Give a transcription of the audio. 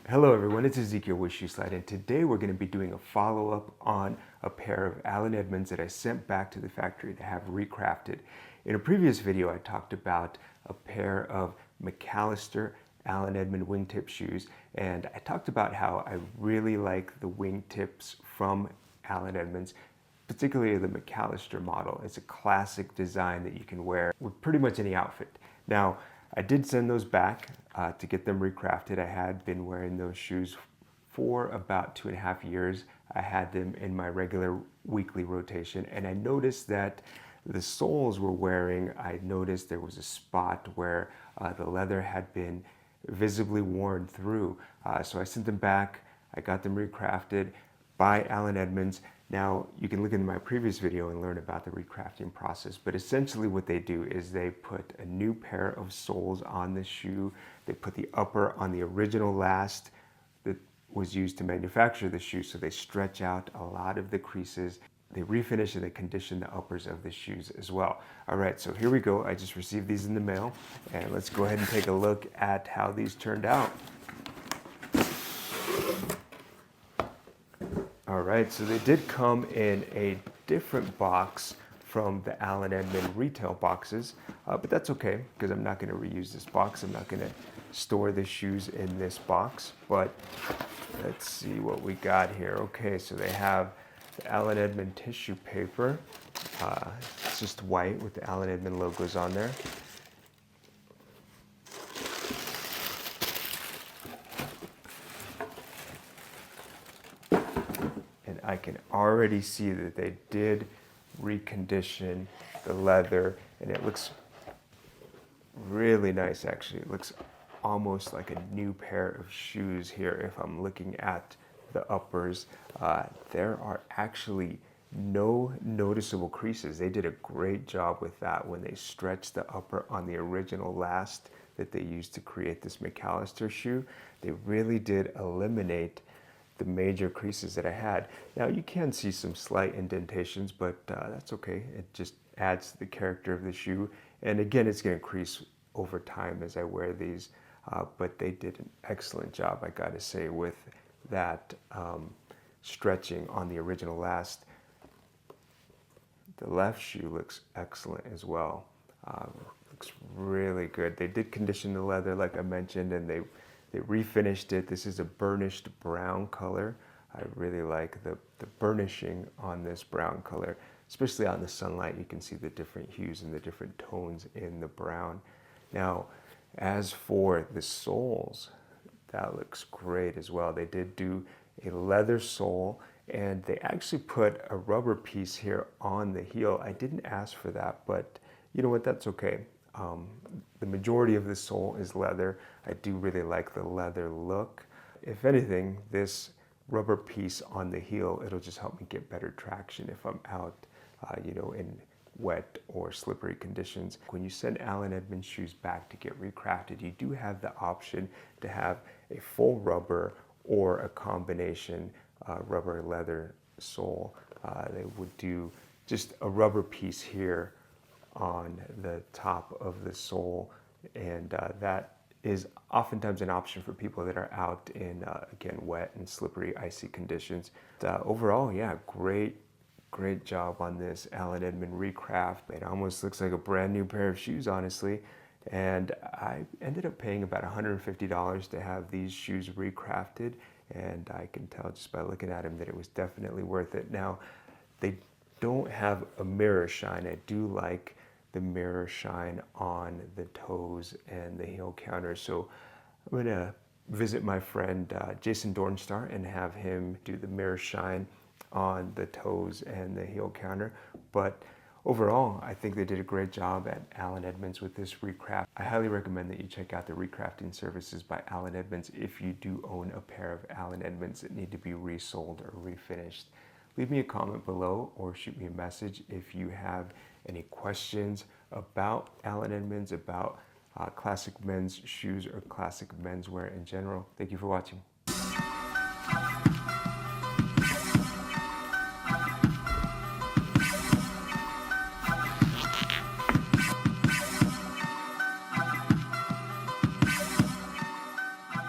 Hello everyone, it's Ezekiel with Shoe Slide, and today we're going to be doing a follow-up on a pair of Allen Edmonds that I sent back to the factory to have recrafted. In a previous video I talked about a pair of McAllister Allen Edmond wingtip shoes, and I talked about how I really like the wingtips from Allen Edmonds, particularly the McAllister model. It's a classic design that you can wear with pretty much any outfit. Now, I did send those back to get them recrafted. I had been wearing those shoes for about 2.5 years. I had them in my regular weekly rotation, and I noticed that the soles were wearing. I noticed there was a spot where the leather had been visibly worn through. So I sent them back. I got them recrafted by Allen Edmonds. Now, you can look into my previous video and learn about the recrafting process, but essentially what they do is they put a new pair of soles on the shoe. They put the upper on the original last that was used to manufacture the shoe, so they stretch out a lot of the creases. They refinish and they condition the uppers of the shoes as well. All right, so here we go. I just received these in the mail, and let's go ahead and take a look at how these turned out. All right, so they did come in a different box from the Allen Edmond retail boxes, but that's okay because I'm not going to reuse this box. I'm not going to store the shoes in this box, but let's see what we got here. Okay, so they have the Allen Edmond tissue paper. It's just white with the Allen Edmond logos on there. I can already see that they did recondition the leather, and it looks really nice actually. It looks almost like a new pair of shoes here if I'm looking at the uppers. There are actually no noticeable creases. They did a great job with that when they stretched the upper on the original last that they used to create this McAllister shoe. They really did eliminate the major creases that I had. Now you can see some slight indentations, but that's okay. It just adds to the character of the shoe. And again, it's going to crease over time as I wear these, but they did an excellent job, I gotta say, with that stretching on the original last. The left shoe looks excellent as well. Looks really good. They did condition the leather like I mentioned, and they refinished it. This is a burnished brown color. I really like the burnishing on this brown color, especially on the sunlight. You can see the different hues and the different tones in the brown. Now, as for the soles, that looks great as well. They did do a leather sole, and they actually put a rubber piece here on the heel. I didn't ask for that, but you know what, that's okay. The majority of the sole is leather. I do really like the leather look. If anything, this rubber piece on the heel, it'll just help me get better traction if I'm out, in wet or slippery conditions. When you send Allen Edmonds shoes back to get recrafted, you do have the option to have a full rubber or a combination rubber leather sole. They would do just a rubber piece here on the top of the sole, and that is oftentimes an option for people that are out in again, wet and slippery, icy conditions. Overall, yeah, great job on this Allen Edmond Recraft. It almost looks like a brand new pair of shoes, honestly, and I ended up paying about $150 to have these shoes recrafted, and I can tell just by looking at them that it was definitely worth it. Now, they don't have a mirror shine. I do like the mirror shine on the toes and the heel counter. So I'm gonna visit my friend Jason Dornstar and have him do the mirror shine on the toes and the heel counter. But overall, I think they did a great job at Allen Edmonds with this recraft. I highly recommend that you check out the recrafting services by Allen Edmonds if you do own a pair of Allen Edmonds that need to be resold or refinished. Leave me a comment below or shoot me a message if you have any questions about Allen Edmonds, about classic men's shoes or classic menswear in general. Thank you for watching.